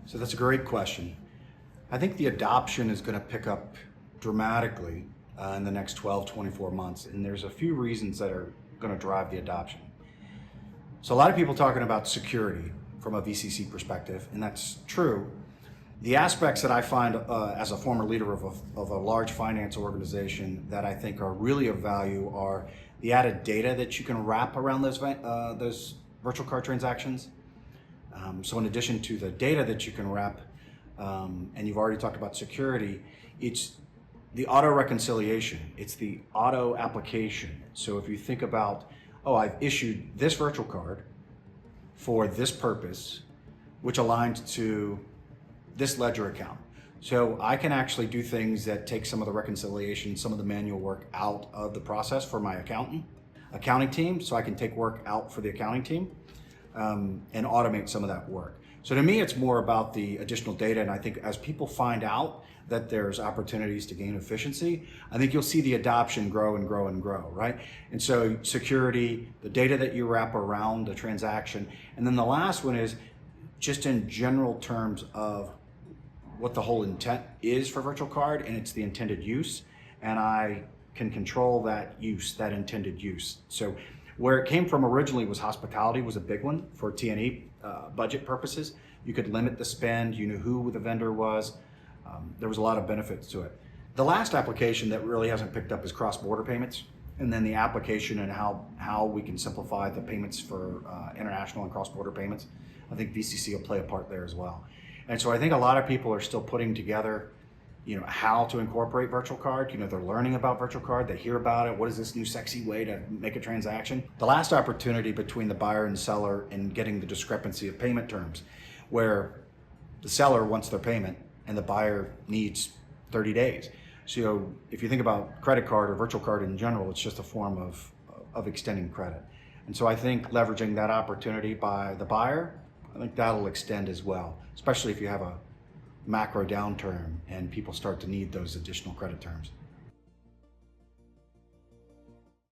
So that's a great question. I think the adoption is going to pick up dramatically in the next 12, 24 months. And there's a few reasons that are going to drive the adoption. So a lot of people talking about security from a VCC perspective, and that's true. The aspects that I find as a former leader of a large finance organization that I think are really of value are the added data that you can wrap around those virtual card transactions. So in addition to the data that you can wrap, and you've already talked about security, it's the auto reconciliation, it's the auto application. So if you think about, oh, I've issued this virtual card for this purpose, which aligns to this ledger account. So I can actually do things that take some of the reconciliation, some of the manual work out of the process for my accounting team, so I can take work out for the accounting team and automate some of that work. So to me, it's more about the additional data, and I think as people find out that there's opportunities to gain efficiency, I think you'll see the adoption grow and grow and grow, right? And so security, the data that you wrap around the transaction, and then the last one is just in general terms of what the whole intent is for virtual card, and it's the intended use, and I can control that use, that intended use. So where it came from originally was hospitality was a big one for T&E budget purposes. You could limit the spend, you knew who the vendor was. There was a lot of benefits to it. The last application that really hasn't picked up is cross-border payments, and then the application and how we can simplify the payments for international and cross-border payments. I think VCC will play a part there as well. And so I think a lot of people are still putting together, how to incorporate virtual card. They're learning about virtual card, they hear about it. What is this new sexy way to make a transaction? The last opportunity between the buyer and seller in getting the discrepancy of payment terms, where the seller wants their payment and the buyer needs 30 days. So if you think about credit card or virtual card in general, it's just a form of extending credit. And so I think leveraging that opportunity by the buyer, I think that'll extend as well, especially if you have a macro downturn and people start to need those additional credit terms.